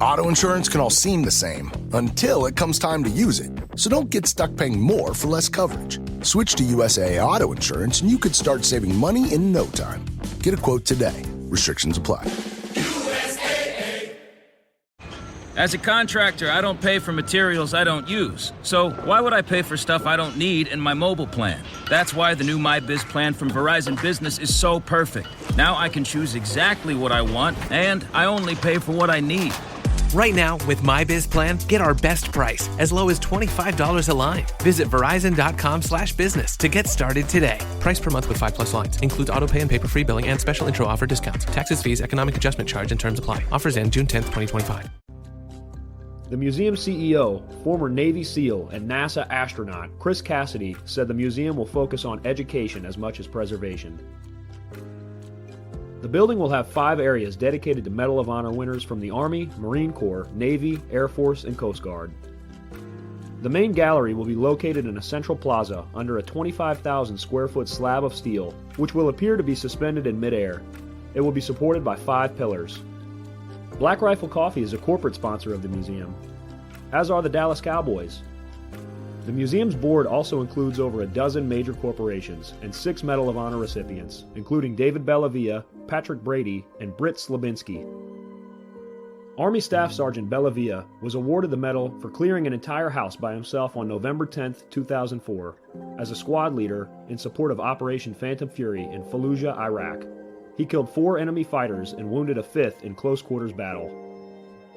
Auto insurance can all seem the same until it comes time to use it. So don't get stuck paying more for less coverage. Switch to USAA Auto Insurance and you could start saving money in no time. Get a quote today. Restrictions apply. As a contractor, I don't pay for materials I don't use. So why would I pay for stuff I don't need in my mobile plan? That's why the new MyBiz plan from Verizon Business is so perfect. Now I can choose exactly what I want, and I only pay for what I need. Right now, with MyBiz plan, get our best price, as low as $25 a line. Visit Verizon.com/business to get started today. Price per month with 5+ lines. Includes autopay and paper-free billing and special intro offer discounts. Taxes, fees, economic adjustment charge, and terms apply. Offers end June 10th, 2025. The museum CEO, former Navy SEAL and NASA astronaut Chris Cassidy said the museum will focus on education as much as preservation. The building will have 5 areas dedicated to Medal of Honor winners from the Army, Marine Corps, Navy, Air Force, and Coast Guard. The main gallery will be located in a central plaza under a 25,000 square foot slab of steel, which will appear to be suspended in midair. It will be supported by 5 pillars. Black Rifle Coffee is a corporate sponsor of the museum, as are the Dallas Cowboys. The museum's board also includes over a dozen major corporations and 6 Medal of Honor recipients, including David Bellavia, Patrick Brady, and Britt Slabinski. Army Staff Sergeant Bellavia was awarded the medal for clearing an entire house by himself on November 10, 2004, as a squad leader in support of Operation Phantom Fury in Fallujah, Iraq. He killed 4 enemy fighters and wounded a 5th in close quarters battle.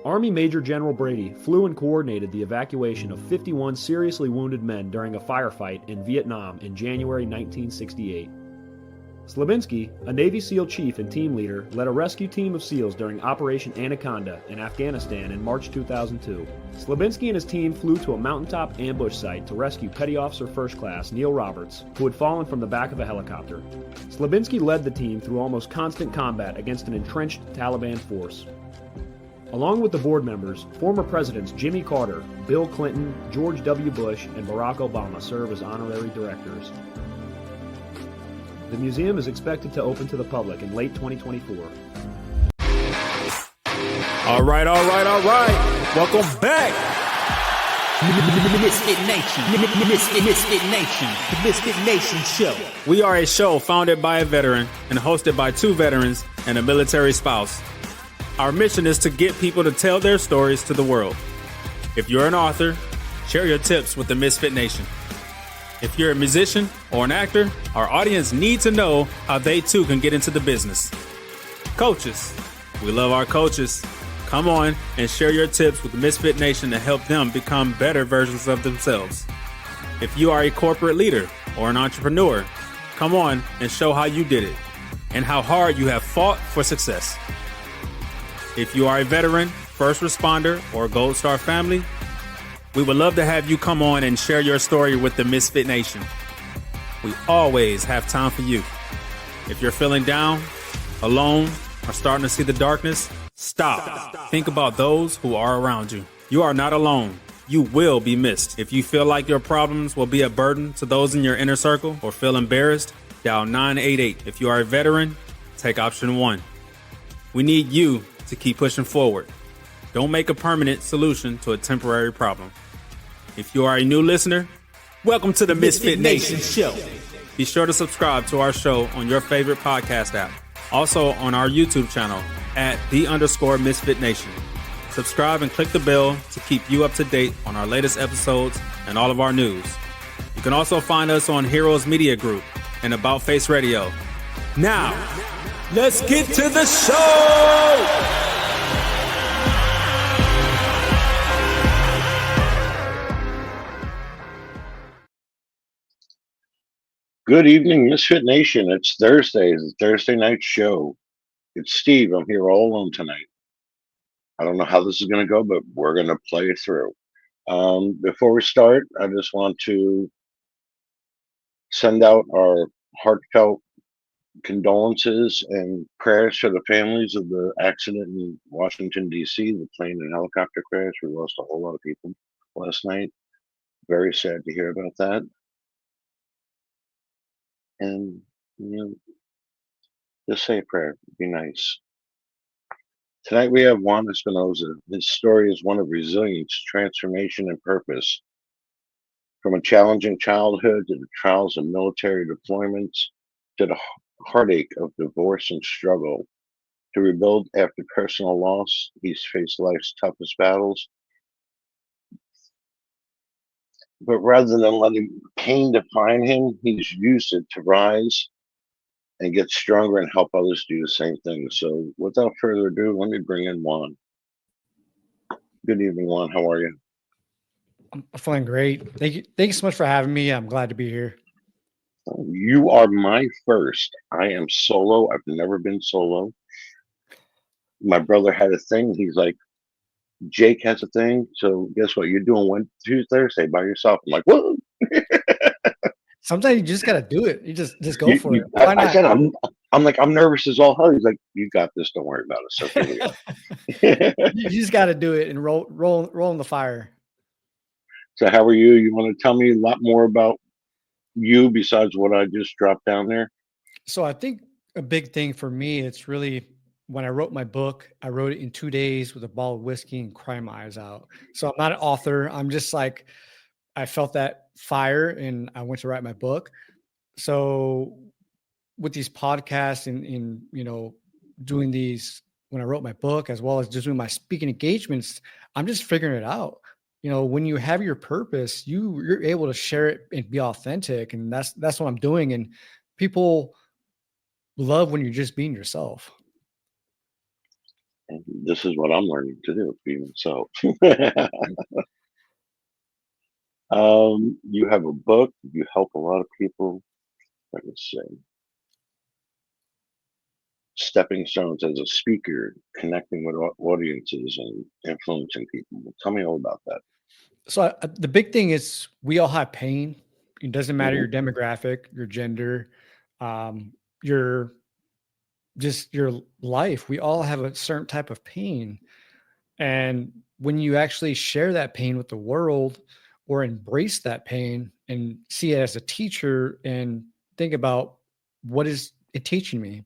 Army Major General Brady flew and coordinated the evacuation of 51 seriously wounded men during a firefight in Vietnam in January 1968. Slabinski, a Navy SEAL chief and team leader, led a rescue team of SEALs during Operation Anaconda in Afghanistan in March 2002. Slabinski and his team flew to a mountaintop ambush site to rescue Petty Officer First Class Neil Roberts, who had fallen from the back of a helicopter. Slabinski led the team through almost constant combat against an entrenched Taliban force. Along with the board members, former presidents Jimmy Carter, Bill Clinton, George W. Bush, and Barack Obama serve as honorary directors. The museum is expected to open to the public in late 2024. All right. Welcome back. MisFitNation, the MisFitNation show. We are a show founded by a veteran and hosted by 2 veterans and a military spouse. Our mission is to get people to tell their stories to the world. If you're an author, share your tips with the Misfit Nation. If you're a musician or an actor, our audience needs to know how they too can get into the business. Coaches, we love our coaches. Come on and share your tips with the Misfit Nation to help them become better versions of themselves. If you are a corporate leader or an entrepreneur, come on and show how you did it and how hard you have fought for success. If you are a veteran, first responder, or Gold Star family, we would love to have you come on and share your story with the Misfit Nation. We always have time for you. If you're feeling down, alone, or starting to see the darkness, stop. Think about those who are around you. You are not alone. You will be missed. If you feel like your problems will be a burden to those in your inner circle or feel embarrassed, dial 988. If you are a veteran, take option 1. We need you to keep pushing forward. Don't make a permanent solution to a temporary problem. If you are a new listener, welcome to the Misfit Nation show. Be sure to subscribe to our show on your favorite podcast app. Also on our YouTube channel at @the_Misfit Nation. Subscribe and click the bell to keep you up to date on our latest episodes and all of our news. You can also find us on Heroes Media Group and About Face Radio. Now, let's get to the show! Good evening, Misfit Nation. It's Thursday. It's a Thursday night show. It's Steve. I'm here all alone tonight. I don't know how this is going to go, but we're going to play it through. Before we start, I just want to send out our heartfelt condolences and prayers to the families of the accident in Washington, D.C., the plane and helicopter crash. We lost a whole lot of people last night. Very sad to hear about that. And, just say a prayer. Be nice. Tonight we have Juan Espinoza. His story is one of resilience, transformation, and purpose. From a challenging childhood to the trials of military deployments to the heartache of divorce and struggle, to rebuild after personal loss, he's faced life's toughest battles. But rather than letting pain define him, he's used it to rise and get stronger and help others do the same thing. So without further ado, let me bring in Juan. Good evening, Juan. How are you? I'm feeling great. Thank you. Thank you so much for having me. I'm glad to be here. You are my first. I am solo. I've never been solo. My brother had a thing. He's like, Jake has a thing. So guess what? You're doing Tuesday, Thursday by yourself. I'm like, what? Sometimes you just got to do it. You just go for it. Why I not? said, I'm like, I'm nervous as all hell. He's like, you got this. Don't worry about it. So here we go. You just got to do it and roll in the fire. So how are you? You want to tell me a lot more about you besides what I just dropped down there? So I think a big thing for me, it's really when I wrote my book, I wrote it in 2 days with a bottle of whiskey and cried my eyes out. So I'm not an author. I'm just like, I felt that fire and I went to write my book. So with these podcasts and doing these, when I wrote my book, as well as just doing my speaking engagements, I'm just figuring it out. When you have your purpose, you're able to share it and be authentic. And that's what I'm doing. And people love when you're just being yourself. And this is what I'm learning to do, be myself. You have a book. You help a lot of people. Let me see. Stepping stones as a speaker, connecting with audiences and influencing people. Tell me all about that. So the big thing is we all have pain. It doesn't matter your Mm-hmm. demographic, your gender, your life. We all have a certain type of pain. And when you actually share that pain with the world or embrace that pain and see it as a teacher and think about what is it teaching me,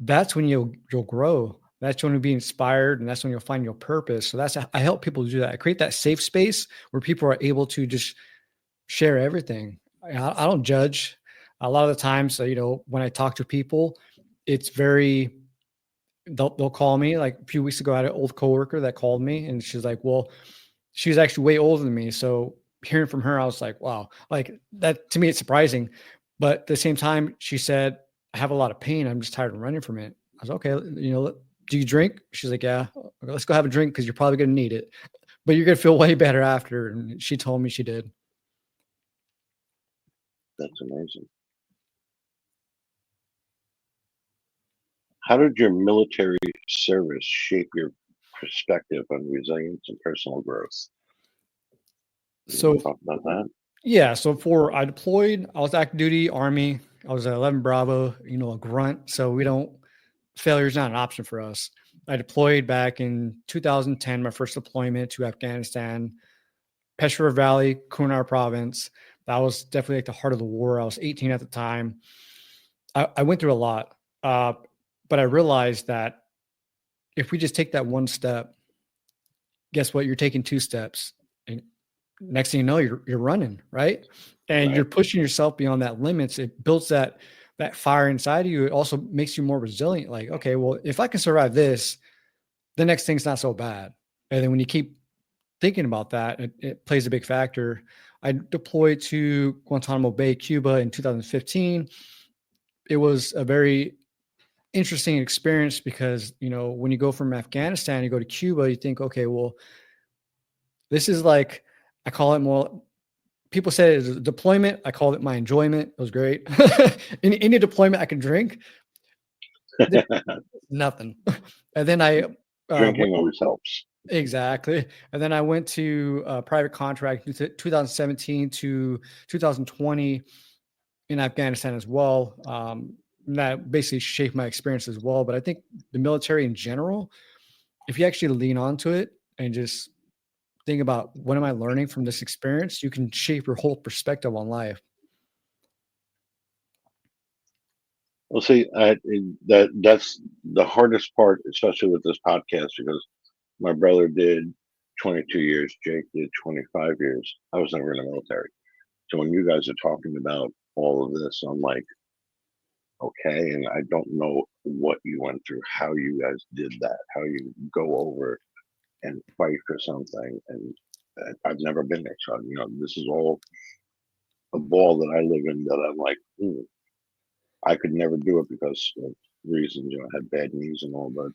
that's when you'll grow. That's when you'll be inspired, and that's when you'll find your purpose. So I help people do that. I create that safe space where people are able to just share everything. I don't judge. A lot of the times, when I talk to people, it's they'll call me. Like a few weeks ago, I had an old coworker that called me, and she's like, well, she was actually way older than me. So hearing from her, I was like, wow, like that to me, it's surprising. But at the same time, she said, I have a lot of pain. I'm just tired of running from it. I was okay. Do you drink? She's like, yeah, let's go have a drink because you're probably going to need it, but you're going to feel way better after. And she told me she did. That's amazing. How did your military service shape your perspective on resilience and personal growth? So Talk about that. yeah. So I deployed, I was active duty Army. I was at 11 Bravo, a grunt. So failure is not an option for us. I deployed back in 2010, my first deployment to Afghanistan, Peshawar Valley, Kunar province. That was definitely like the heart of the war. I was 18 at the time. I went through a lot, but I realized that if we just take that one step, guess what? You're taking 2 steps, and next thing you know, you're running, right? And Right. you're pushing yourself beyond that limits. It builds that fire inside of you. It also makes you more resilient. Like, okay, well, if I can survive this, the next thing's not so bad. And then when you keep thinking about that, it plays a big factor. I deployed to Guantanamo Bay, Cuba in 2015. It was a very interesting experience because, when you go from Afghanistan, you go to Cuba, you think, okay, well, this is like, I call it more, people say it's a deployment. I called it my enjoyment. It was great. any deployment I could drink, nothing. And then Drinking always helps. exactly. And then I went to a private contract 2017 to 2020 in Afghanistan as well. And that basically shaped my experience as well. But I think the military in general, if you actually lean onto it and just think about what am I learning from this experience, you can shape your whole perspective on life. Well, see, that's the hardest part, especially with this podcast, because my brother did 22 years, Jake did 25 years. I was never in the military. So when you guys are talking about all of this, I'm like, okay, and I don't know what you went through, how you guys did that, how you go over and fight for something. And I've never been there. So, this is all a ball that I live in that I'm like, I could never do it because of reasons, I had bad knees and all, but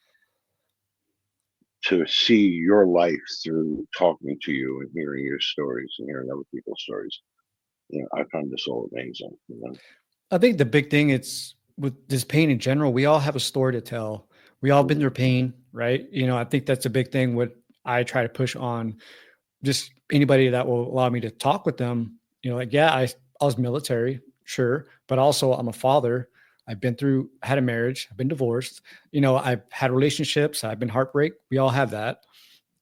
to see your life through talking to you and hearing your stories and hearing other people's stories, I find this all amazing. I think the big thing it's with this pain in general, we all have a story to tell. We all been through pain, right? I think that's a big thing. What I try to push on just anybody that will allow me to talk with them, I was military, sure, but also I'm a father. Had a marriage, I've been divorced, I've had relationships, I've been heartbreak. We all have that.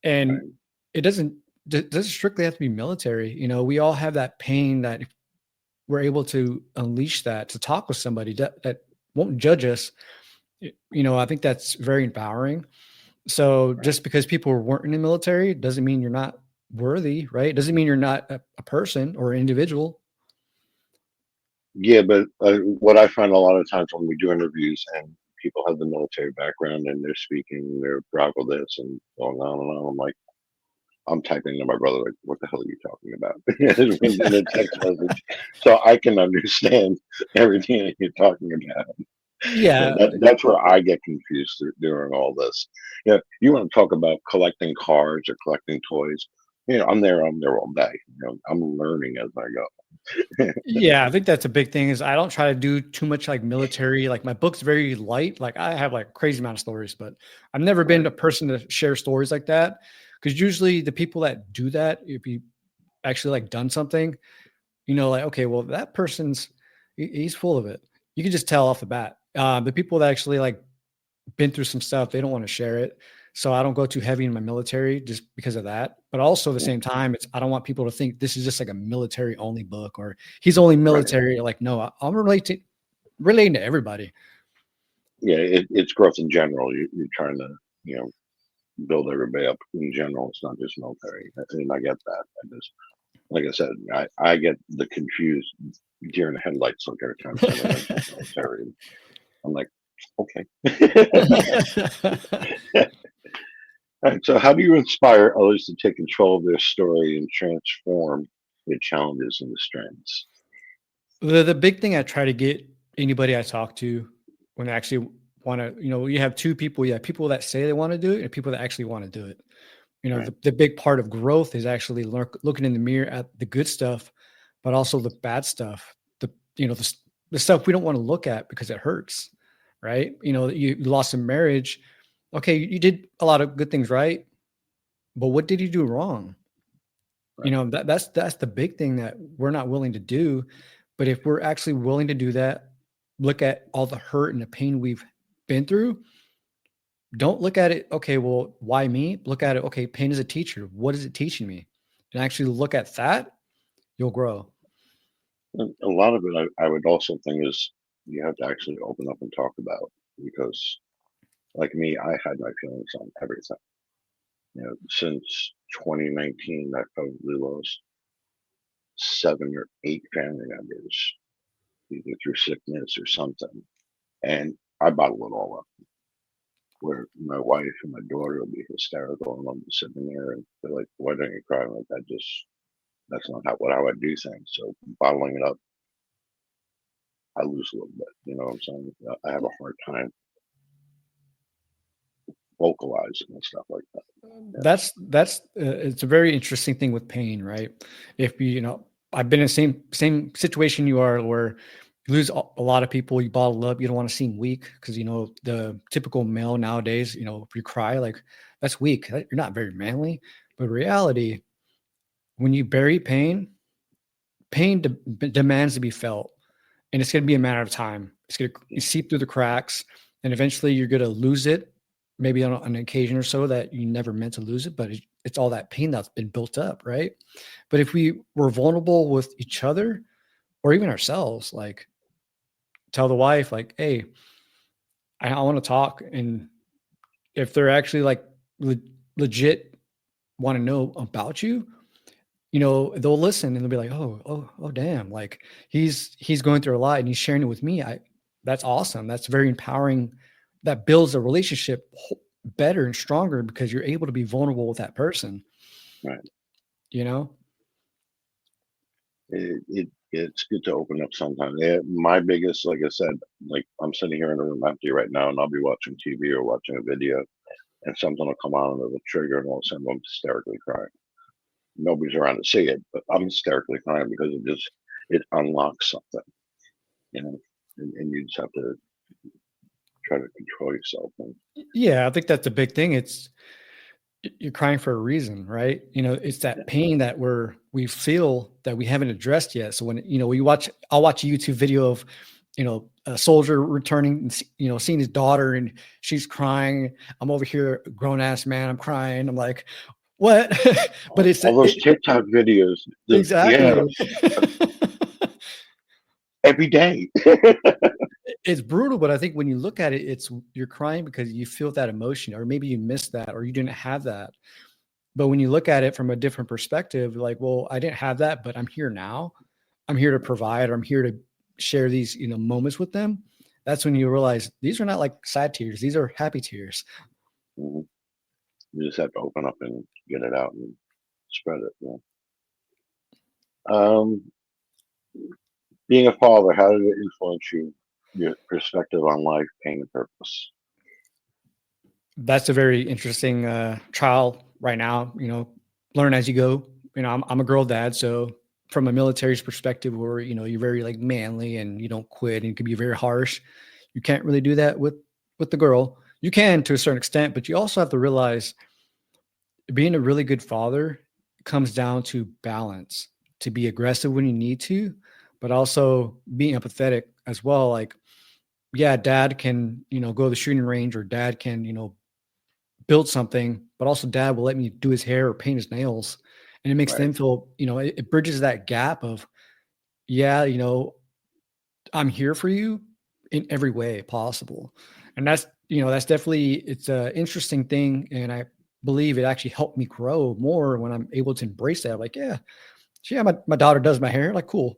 And it doesn't strictly have to be military. We all have that pain that we're able to unleash that, to talk with somebody that won't judge us. I think that's very empowering. So just because people weren't in the military doesn't mean you're not worthy, right? It doesn't mean you're not a person or an individual. Yeah, but what I find a lot of times when we do interviews and people have the military background and they're speaking, they're proud of this and going on and on, I'm like, I'm typing to my brother, like, what the hell are you talking about? In a text message. So I can understand everything that you're talking about. Yeah. That's where I get confused during all this. You want to talk about collecting cards or collecting toys. I'm there all day. I'm learning as I go. Yeah, I think that's a big thing is I don't try to do too much like military. Like my book's very light. Like I have like crazy amount of stories, but I've never been a person to share stories like that. Because usually the people that do that, if you actually like done something, like, okay, well, that person's, he's full of it. You can just tell off the bat. The people that actually like been through some stuff, they don't want to share it. So I don't go too heavy in my military just because of that. But also at the same time, I don't want people to think this is just like a military only book or he's only military. Right. Like, no, I'm relating to everybody. Yeah, it's growth in general. You're trying to, build everybody up in general. It's not just military. And I get that. Like I said, I get the confused deer in the headlights look every time someone mentions military. I'm like, okay. All right, so how do you inspire others to take control of their story and transform their challenges into strengths? The big thing I try to get anybody I talk to when they actually want to, you have two people. You have people that say they want to do it and people that actually want to do it. Right. The big part of growth is actually looking in the mirror at the good stuff, but also the bad stuff, the stuff we don't want to look at because it hurts, right? You lost a marriage. Okay, you did a lot of good things, right? But what did you do wrong? Right. That's the big thing that we're not willing to do. But if we're actually willing to do that, look at all the hurt and the pain we've been through. Don't look at it, okay, well, why me? Look at it, okay, pain is a teacher. What is it teaching me? And actually look at that, you'll grow. A lot of it, I would also think is you have to actually open up and talk about, because like me, I had my feelings on everything. Since 2019, I probably lost 7 or 8 family members, either through sickness or something. And I bottle it all up. Where my wife and my daughter will be hysterical, and I'm just sitting there and they're like, "Why don't you cry?" I'm like, that's not how I do things. So bottling it up, I lose a little bit. You know what I'm saying? I have a hard time vocalizing and stuff like that. Yeah. That's it's a very interesting thing with pain, right? If I've been in the same situation you are, where you lose a lot of people, you bottle up, you don't want to seem weak because the typical male nowadays, if you cry, like that's weak. You're not very manly. But in reality, when you bury pain demands to be felt, and it's going to be a matter of time. It's going to seep through the cracks, and eventually you're going to lose it. Maybe on an occasion or so that you never meant to lose it, but it's all that pain that's been built up, right? But if we were vulnerable with each other or even ourselves, like tell the wife, like, hey, I want to talk. And if they're actually like legit want to know about you, they'll listen and they'll be like, oh, damn. Like he's going through a lot and he's sharing it with me. That's awesome. That's very empowering. That builds a relationship better and stronger because you're able to be vulnerable with that person. Right. It's good to open up sometimes. Yeah, my biggest, like I said, like I'm sitting here in a room empty right now and I'll be watching TV or watching a video and something will come on and it'll trigger and all of a sudden I'm hysterically crying. Nobody's around to see it, but I'm hysterically crying because it unlocks something, and you just have to try to control yourself. Yeah, I think that's a big thing. You're crying for a reason, right? It's that pain that we feel that we haven't addressed yet. So when, I'll watch a YouTube video of, a soldier returning, seeing his daughter and she's crying. I'm over here, grown ass man, I'm crying. I'm like, what? But it's all those TikTok videos. Exactly. Yeah. Every day. It's brutal, but I think when you look at it, you're crying because you feel that emotion, or maybe you missed that, or you didn't have that. But when you look at it from a different perspective, like, well, I didn't have that, but I'm here now. I'm here to provide, or I'm here to share these, moments with them. That's when you realize these are not like sad tears. These are happy tears. Mm-hmm. You just have to open up and get it out and spread it. Yeah. Being a father, how did it influence your perspective on life, pain, and purpose? That's a very interesting trial right now. Learn as you go. I'm a girl dad, so from a military's perspective, where you're very like manly and you don't quit and you can be very harsh. You can't really do that with the girl. You can to a certain extent, but you also have to realize being a really good father comes down to balance. To be aggressive when you need to, but also being empathetic as well. Like, yeah, dad can, go to the shooting range, or dad can, build something, but also dad will let me do his hair or paint his nails. And it makes them feel, it bridges that gap of, yeah, I'm here for you in every way possible. And that's definitely, it's an interesting thing. And I believe it actually helped me grow more when I'm able to embrace that. Like, yeah, my daughter does my hair. Like, cool.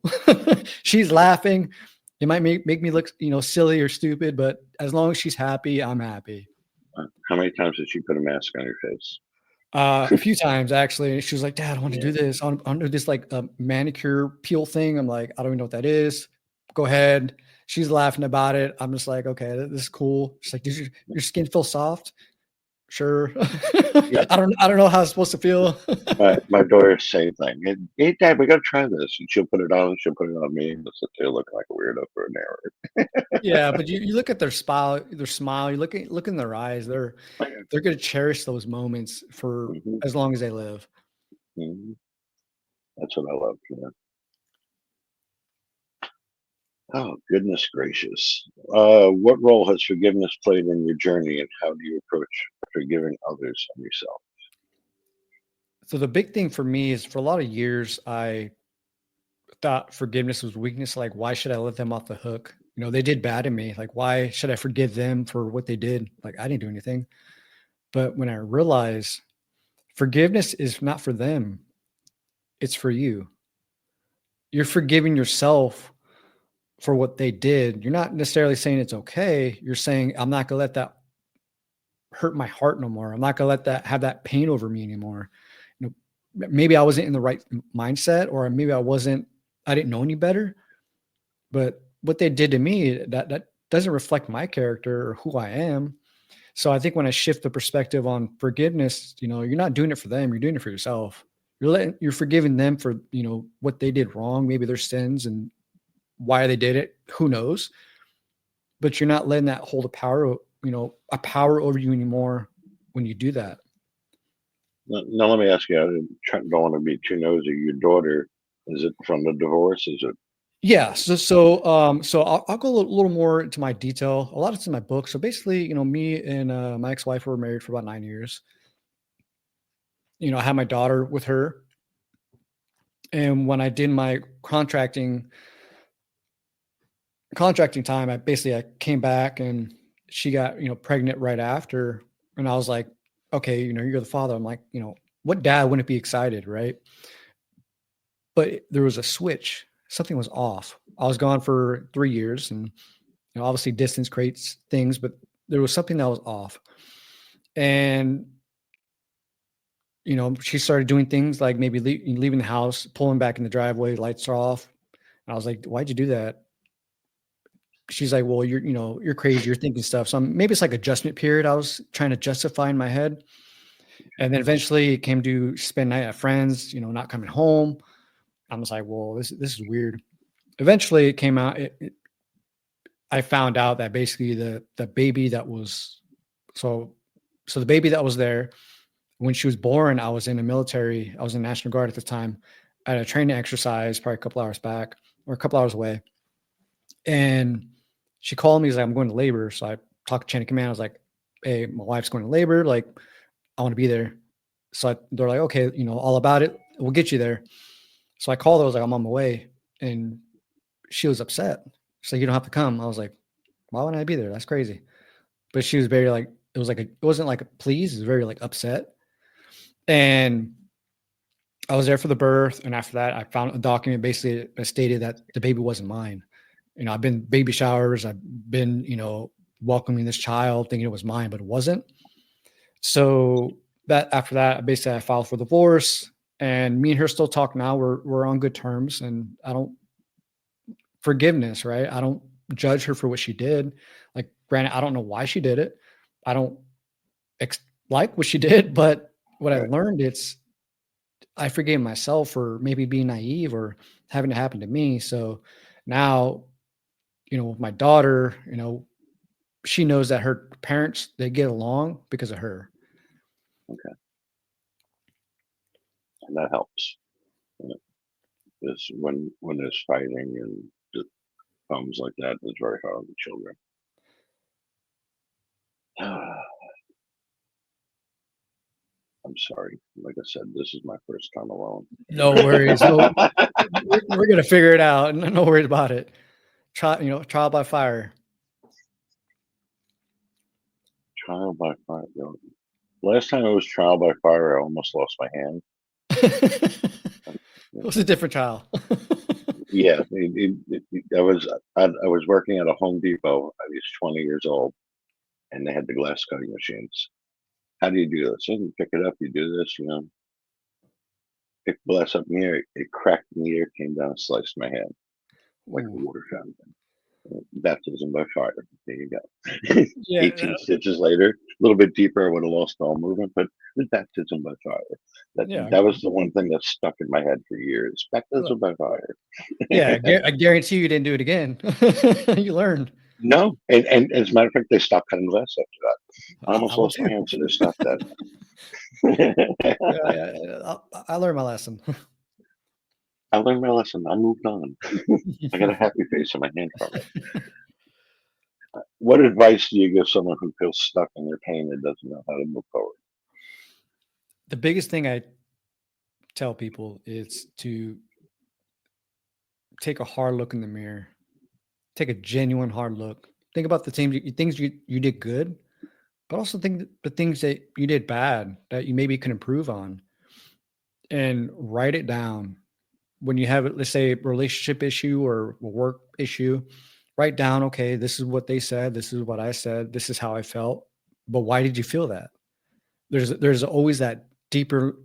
She's laughing. It might make me look, silly or stupid, but as long as she's happy, I'm happy. How many times did she put a mask on your face? A few times actually. She was like, Dad, I want to do this. I want to do this like a manicure peel thing. I'm like, I don't even know what that is. Go ahead. She's laughing about it. I'm just like, okay, this is cool. She's like, does your skin feel soft? Sure. Yeah. I don't know how it's supposed to feel. my daughter, same thing. Hey, Dad, we got to try this. And she'll put it on. She'll put it on me. And sit there looking like a weirdo for an hour. Yeah, but you look at their smile. You look in their eyes. They're going to cherish those moments for as long as they live. Mm-hmm. That's what I love. Oh, goodness gracious. What role has forgiveness played in your journey, and how do you approach forgiving others and yourself? So the big thing for me is, for a lot of years, I thought forgiveness was weakness. Like, why should I let them off the hook? They did bad to me. Like, why should I forgive them for what they did? Like, I didn't do anything. But when I realized forgiveness is not for them, it's for you. You're forgiving yourself for what they did. You're not necessarily saying it's okay. You're saying, I'm not going to let that hurt my heart no more. I'm not going to let that have that pain over me anymore. Maybe I wasn't in the right mindset, or maybe I didn't know any better, but what they did to me, that doesn't reflect my character or who I am. So I think when I shift the perspective on forgiveness, you're not doing it for them. You're doing it for yourself. You're forgiving them for, what they did wrong, maybe their sins and why they did it. Who knows? But you're not letting that hold a power over you anymore when you do that. Now, let me ask you, I don't want to be too nosy. Your daughter, is it from the divorce? Is it? Yeah. So I'll go a little more into my detail. A lot of it's in my book. So basically, me and my ex-wife were married for about 9 years. I had my daughter with her. And when I did my contracting, contracting time, I came back and she got, pregnant right after. And I was like, okay, you're the father. I'm like, what dad wouldn't be excited, right? But there was a switch. Something was off. I was gone for 3 years, and obviously distance creates things, but there was something that was off. And she started doing things like maybe leaving the house, pulling back in the driveway, lights are off. And I was like, why'd you do that? She's like, well, you're crazy. You're thinking stuff. So maybe it's like adjustment period. I was trying to justify in my head. And then eventually it came to spend night at friends, not coming home. I was like, well, this is weird. Eventually it came out. I found out that basically the baby that was, so the baby that was there, when she was born, I was in the military. I was in the National Guard at the time. I had a training exercise probably a couple hours back or a couple hours away. And she called me. She's like, I'm going to labor. So I talked to chain of command. I was like, hey, my wife's going to labor. Like, I want to be there. So they're like, okay, all about it. We'll get you there. So I called her. I was like, I'm on my way. And she was upset. She's like, you don't have to come. I was like, why wouldn't I be there? That's crazy. But she was very like, it wasn't like a please. It was very like upset. And I was there for the birth. And after that, I found a document basically that stated that the baby wasn't mine. I've been baby showers. I've been, welcoming this child thinking it was mine, but it wasn't. So after that, basically I filed for divorce, and me and her still talk now. We're on good terms, and forgiveness, right? I don't judge her for what she did. Like, granted, I don't know why she did it. I don't like what she did, but what I learned, I forgave myself for maybe being naive or having it happen to me. So now, with my daughter, she knows that her parents, they get along because of her. Okay. And that helps. Because when there's fighting and problems like that, it's very hard on the children. I'm sorry. Like I said, this is my first time alone. No worries. We're going to figure it out. No worries about it. Trial by fire. Trial by fire. Last time it was trial by fire, I almost lost my hand. It was a different trial. Yeah. I was working at a Home Depot. I was 20 years old, and they had the glass cutting machines. How do you do this? You pick it up, you do this, pick the glass up in the air, it cracked in the air, came down and sliced my hand like a water fountain. Baptism by fire. There you go. Yeah, 18 stitches later, a little bit deeper, I would have lost all movement, but the baptism by fire. That was the one thing that stuck in my head for years. Baptism by fire. Yeah, I guarantee you didn't do it again. You learned. No, and as a matter of fact, they stopped cutting glass after that. I almost lost my hand, so they stopped that. I learned my lesson. I learned my lesson. I moved on. I got a happy face on my hand from it. What advice do you give someone who feels stuck in their pain and doesn't know how to move forward? The biggest thing I tell people is to take a hard look in the mirror. Take a genuine hard look. Think about the things you did good, but also think the things that you did bad that you maybe can improve on, and write it down. When you have, let's say, a relationship issue or a work issue, write down, okay, this is what they said. This is what I said. This is how I felt. But why did you feel that? There's always that deeper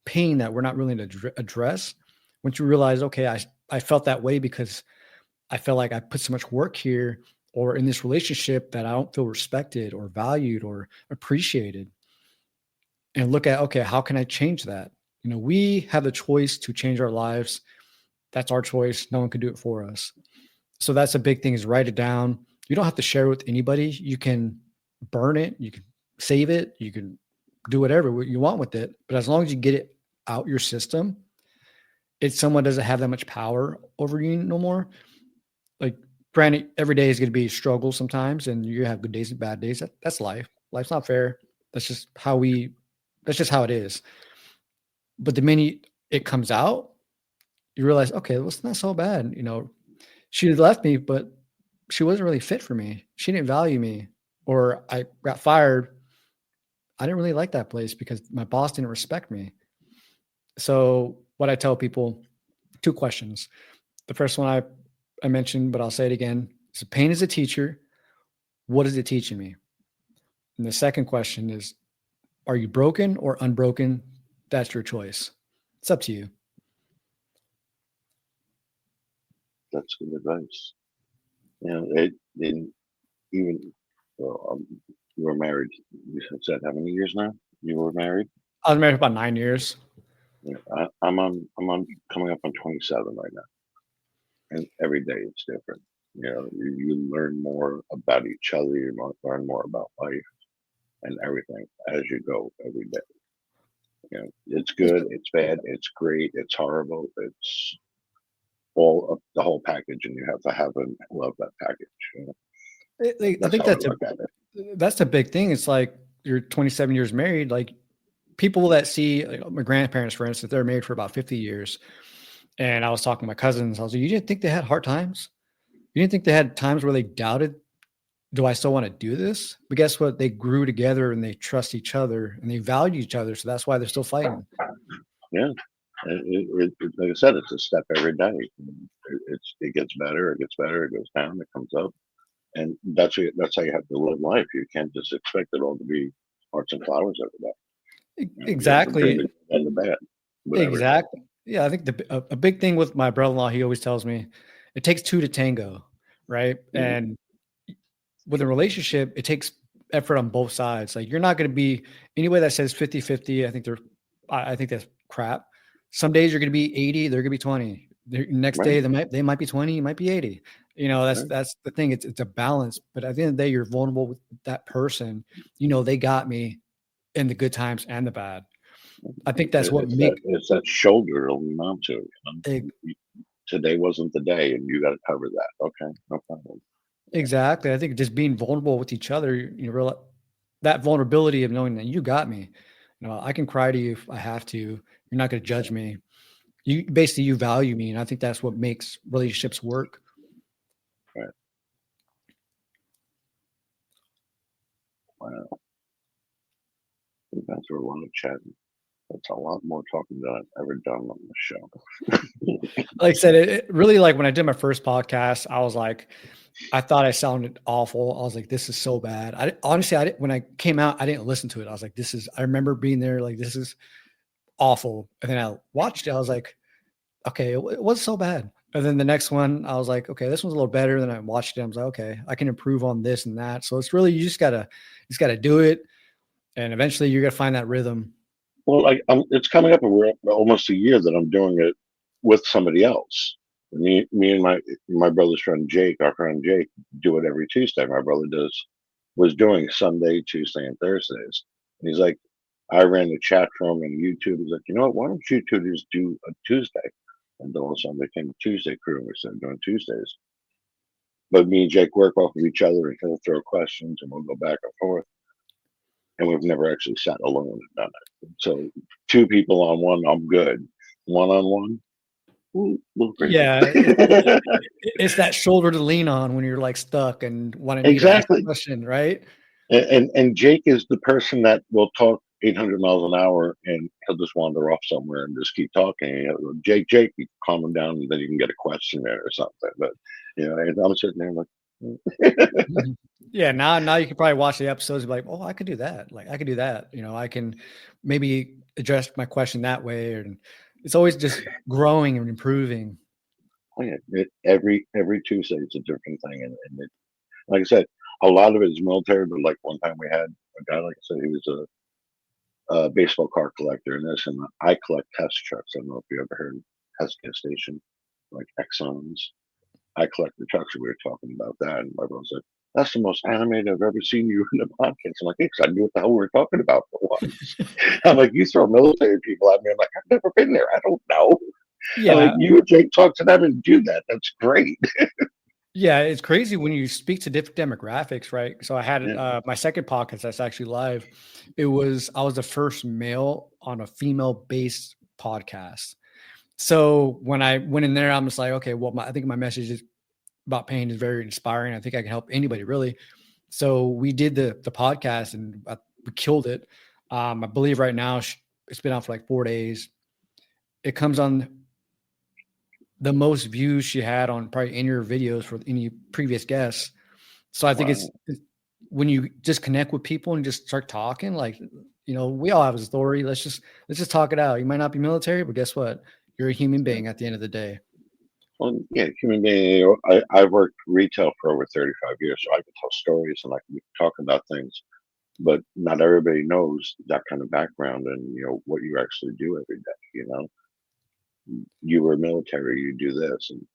pain that we're not willing to address. Once you realize, okay, I felt that way because I felt like I put so much work here or in this relationship that I don't feel respected or valued or appreciated. And look at, okay, how can I change that? We have the choice to change our lives. That's our choice. No one can do it for us. So that's a big thing, is write it down. You don't have to share it with anybody. You can burn it. You can save it. You can do whatever you want with it. But as long as you get it out your system, someone doesn't have that much power over you no more. Like, granted, every day is going to be a struggle sometimes, and you have good days and bad days. That's life. Life's not fair. That's just how it is. But the minute it comes out, you realize, okay, well, it's not so bad. She left me, but she wasn't really fit for me. She didn't value me, or I got fired. I didn't really like that place because my boss didn't respect me. So what I tell people, 2 questions. The first one I mentioned, but I'll say it again. So pain is a teacher. What is it teaching me? And the second question is, are you broken or unbroken? That's your choice. It's up to you. That's good advice. Even you were married. You said how many years now? You were married. I was married for about 9 years. Yeah, I'm on coming up on 27 right now, and every day it's different. You learn more about each other. You learn more about life and everything as you go every day. It's good, it's bad, it's great, it's horrible, it's all of the whole package, and you have to have and love that package. I That's think how I look at it. that's the big thing. It's like you're 27 years married. Like people that see like my grandparents, for instance, they're married for about 50 years. And I was talking to my cousins. I was like, you didn't think they had hard times? You didn't think they had times where they doubted, do I still want to do this? But guess what? They grew together and they trust each other and they value each other. So that's why they're still fighting. Yeah. Like I said, it's a step every day. It gets better, it gets better, it goes down, it comes up, and that's how you have to live life. You can't just expect it all to be hearts and flowers every day. Exactly. And the bad. Exactly. Yeah, I think a big thing with my brother-in-law, he always tells me, it takes 2 to tango, right? Mm-hmm. And with a relationship, it takes effort on both sides. Like you're not going to be anybody that says 50-50. I think that's crap. Some days you're going to be 80, they're going to be 20. The next day they might be 20, it might be 80. That's the thing. It's a balance. But at the end of the day, you're vulnerable with that person. They got me in the good times and the bad. I think that's it's that shoulder to lean on to. Today wasn't the day, and you got to cover that. Okay, no problem. Exactly. I think just being vulnerable with each other, you realize that vulnerability of knowing that you got me. I can cry to you if I have to. You're not going to judge me. You value me, and I think that's what makes relationships work. Right. Wow. We've been through a lot of chatting. That's a lot more talking than I've ever done on the show. Like I said, it really, like when I did my first podcast, I was like, I thought I sounded awful. I was like, this is so bad. Honestly, when I came out, I didn't listen to it. I was like, I remember being there, like, this is awful. And then I watched it. I was like, okay, it wasn't so bad. And then the next one, I was like, okay, this one's a little better. Then I watched it. I was like, okay, I can improve on this and that. So it's really, you just gotta do it. And eventually you're going to find that rhythm. Well, it's coming up almost a year that I'm doing it with somebody else. Me and my brother's friend Jake, our friend Jake, do it every Tuesday. My brother was doing Sunday, Tuesday, and Thursdays. And he's like, I ran the chat from and YouTube. He's like, you know what? Why don't you two just do a Tuesday? And then all of a sudden became a ToosDay Crue, and we started doing Tuesdays. But me and Jake work off of each other, and he'll throw questions, and we'll go back and forth. And we've never actually sat alone and done it. So 2 people on one, I'm good. 1-on-1, yeah, it's that shoulder to lean on when you're like stuck and wanting to ask a question, right? And Jake is the person that will talk 800 miles an hour, and he'll just wander off somewhere and just keep talking. Jake, you calm him down, and then you can get a question there or something. But I'm sitting there like. Yeah, now you can probably watch the episodes and be like, oh, I could do that. Like I could do that. I can maybe address my question that way. And it's always just growing and improving. Oh, yeah. Every Tuesday it's a different thing. And like I said, a lot of it is military, but like one time we had a guy, like I said, he was a baseball card collector and this, and I collect test trucks. I don't know if you ever heard of test station, like Exxons. I collect the trucks, and we were talking about that, and my brother said, that's the most animated I've ever seen you in a podcast. I'm like, hey, I knew what the hell we were talking about for once. I'm like, you throw military people at me. I'm like, I've never been there. I don't know. Yeah. I'm like, you and Jake talk to them and do that. That's great. Yeah, it's crazy when you speak to different demographics, right? So I had my second podcast that's actually live. I was the first male on a female-based podcast. So when I went in there, I'm just like, okay, well, I think my message is about pain is very inspiring. I think I can help anybody really. So we did the podcast and we killed it. I believe right now it's been out for like 4 days. It comes on the most views she had on probably any of her videos for any previous guests. So I think it's when you just connect with people and just start talking, like, we all have a story. Let's just talk it out. You might not be military, but guess what? You're a human being at the end of the day. Well, yeah, human being. I've worked retail for over 35 years, so I can tell stories and I can talk about things. But not everybody knows that kind of background and what you actually do every day. You were military, you do this, and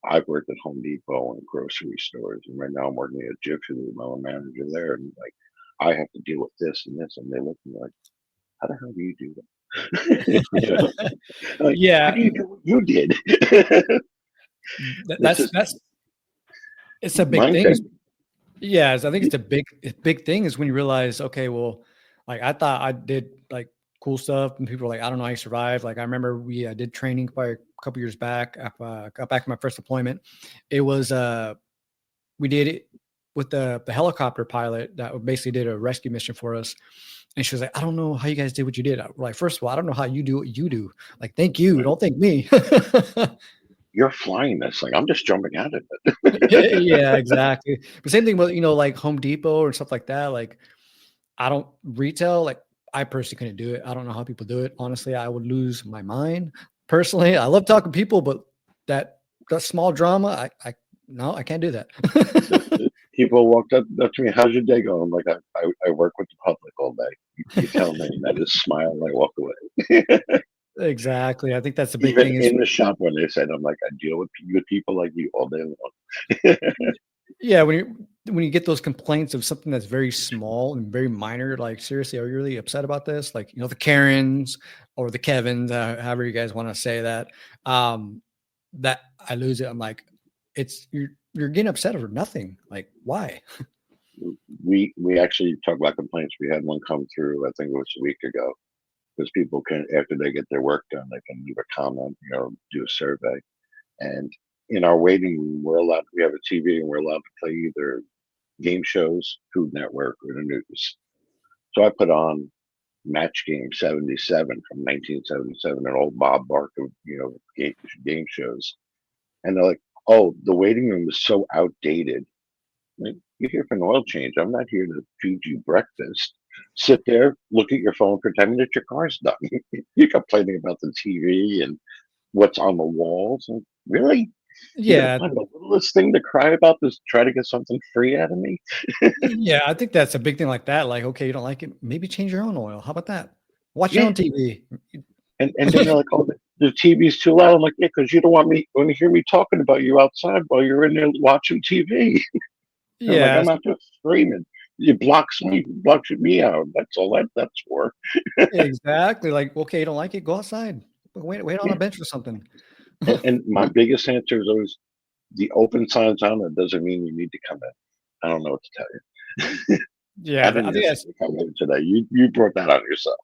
I've worked at Home Depot and grocery stores, and right now I'm working at Jiffy Lube. I'm a manager there, and like I have to deal with this and this, and they look at me like, "How the hell do you do that?" Like, Yeah, how do you do what you did? It's a big thing. Yeah, I think it's a big thing is when you realize, okay, well, like I thought I did like cool stuff, and people were like, I don't know how you survived. Like I remember we did training probably a couple years back. I got back from my first deployment. It was we did it with the helicopter pilot that basically did a rescue mission for us. And she was like, I don't know how you guys did what you did. We're like, first of all, I don't know how you do what you do. Like, thank you. Don't thank me. You're flying this thing. I'm just jumping out of it. Yeah, exactly. But same thing with, like Home Depot or stuff like that. Like I don't retail, like I personally couldn't do it. I don't know how people do it. Honestly, I would lose my mind personally. I love talking to people, but that small drama, I can't do that. People walked up to me, how's your day going? I'm like, I work with the public all day. You tell me, and I just smile and I walk away. Exactly. I think that's the big Even thing. In the shop when they said, I'm like, I deal with people like you all day long. Yeah, when you get those complaints of something that's very small and very minor, like seriously, are you really upset about this? Like, the Karens or the Kevins, however you guys want to say that, that I lose it. I'm like, you're getting upset over nothing. Like, why? We actually talk about complaints. We had one come through, I think it was a week ago, because people can, after they get their work done, they can leave a comment, do a survey. And in our waiting room, we have a TV and we're allowed to play either game shows, Food Network, or the news. So I put on Match Game 77 from 1977, an old Bob Barker, game shows. And they're like, oh, the waiting room is so outdated. Like, you're here for an oil change. I'm not here to feed you breakfast. Sit there, look at your phone, for 10 minutes, your car's done. You're complaining about the TV and what's on the walls. And really? Yeah. Find the littlest thing to cry about is try to get something free out of me. Yeah, I think that's a big thing like that. Like, okay, you don't like it, maybe change your own oil. How about that? Watch your own TV. And then they're like, oh, the TV's too loud. I'm like, yeah, because you don't want to hear me talking about you outside while you're in there watching TV. Yeah, like, I'm not just screaming. It blocks me out. That's all that's for. Exactly. Like, okay, you don't like it, go outside. Wait on a bench or something. And my biggest answer is always, the open signs on it doesn't mean you need to come in. I don't know what to tell you. Yeah, I think that's come in today. You brought that on yourself.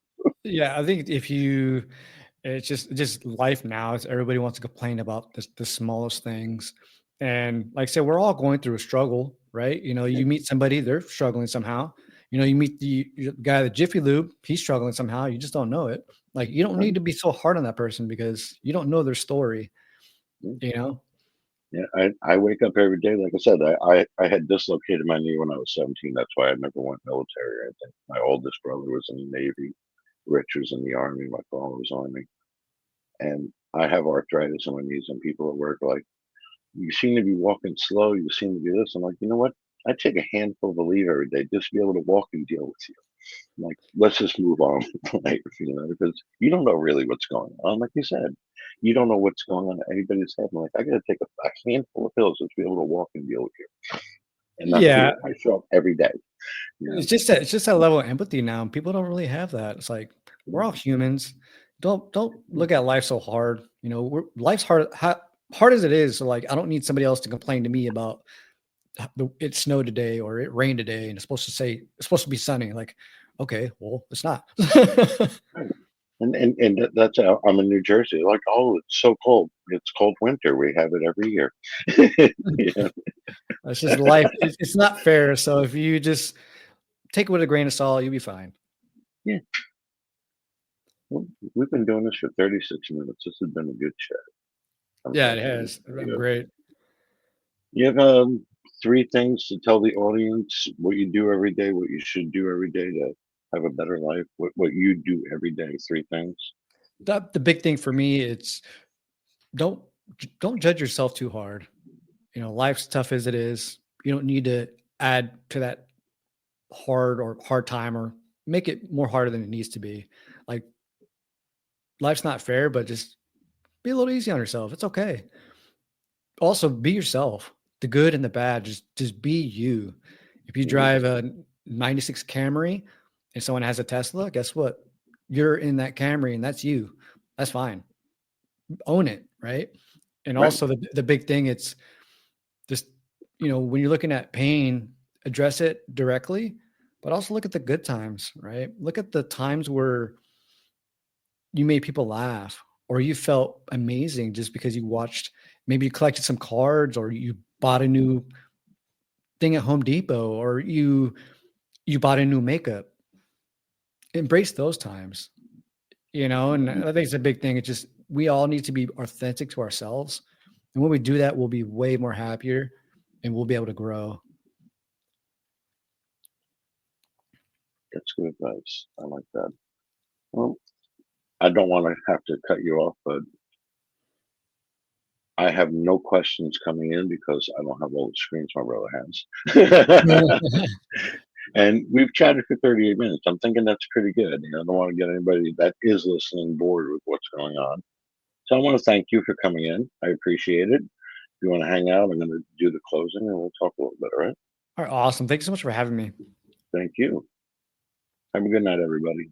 Yeah, I think it's just life now. Is everybody wants to complain about the smallest things, and like I said, we're all going through a struggle, right? You meet somebody, they're struggling somehow. You meet the guy at Jiffy Lube, he's struggling somehow. You just don't know it. Like, you don't need to be so hard on that person because you don't know their story. Yeah, I wake up every day. Like I said, I had dislocated my knee when I was 17. That's why I never went military. I think my oldest brother was in the Navy. Rich was in the Army. My father was Army. And I have arthritis in my knees, and people at work are like, you seem to be walking slow. You seem to be this. I'm like, you know what? I take a handful of Aleve every day just to be able to walk and deal with you. I'm like, let's just move on with life, because you don't know really what's going on. Like you said, you don't know what's going on in anybody's head. I'm like, I got to take a handful of pills just to be able to walk and deal with you. And that's I show up every day. It's just that level of empathy now. People don't really have that. It's like, we're all humans. Don't look at life so hard. Life's hard as it is. So like, I don't need somebody else to complain to me about it snowed today or it rained today and it's supposed to be sunny. Like, okay, well, it's not. That's I'm in New Jersey. Like, oh, it's so cold. It's cold winter. We have it every year. Yeah. That's just life. It's not fair. So if you just take it with a grain of salt, you'll be fine. Yeah. Well, we've been doing this for 36 minutes. This has been a good chat. Yeah, it has. Great. You have 3 things to tell the audience what you do every day, what you should do every day to have a better life, what you do every day. 3 things. The big thing for me, it's don't judge yourself too hard. You know, life's tough as it is. You don't need to add to that hard time or make it more harder than it needs to be. Like, life's not fair, but just be a little easy on yourself. It's okay. Also, be yourself, the good and the bad. Just be you. If you drive a 96 Camry and someone has a Tesla, guess what? You're in that Camry and that's you. That's fine. Own it, right? And also the big thing, it's just, you know, when you're looking at pain, address it directly, but also look at the good times, right? Look at the times where you made people laugh or you felt amazing just because you watched, maybe you collected some cards or you bought a new thing at Home Depot or you bought a new makeup. Embrace those times, you know, and I think it's a big thing. It's just, we all need to be authentic to ourselves. And when we do that, we'll be way more happier and we'll be able to grow. That's good advice. I like that. Well, I don't want to have to cut you off, but I have no questions coming in because I don't have all the screens my brother has. And we've chatted for 38 minutes. I'm thinking that's pretty good. You know, I don't want to get anybody that is listening bored with what's going on. So I want to thank you for coming in. I appreciate it. If you want to hang out, I'm going to do the closing and we'll talk a little bit, all right? All right, awesome. Thanks so much for having me. Thank you. Have a good night, everybody.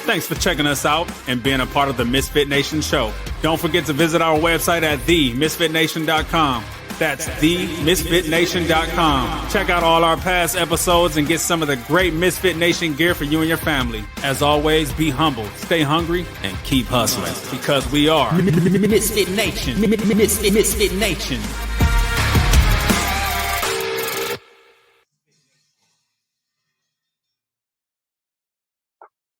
Thanks for checking us out and being a part of the Misfit Nation show. Don't forget to visit our website at themisfitnation.com. That's themisfitnation.com. Check out all our past episodes and get some of the great Misfit Nation gear for you and your family. As always, be humble, stay hungry, and keep hustling because we are Misfit Nation. Misfit Nation.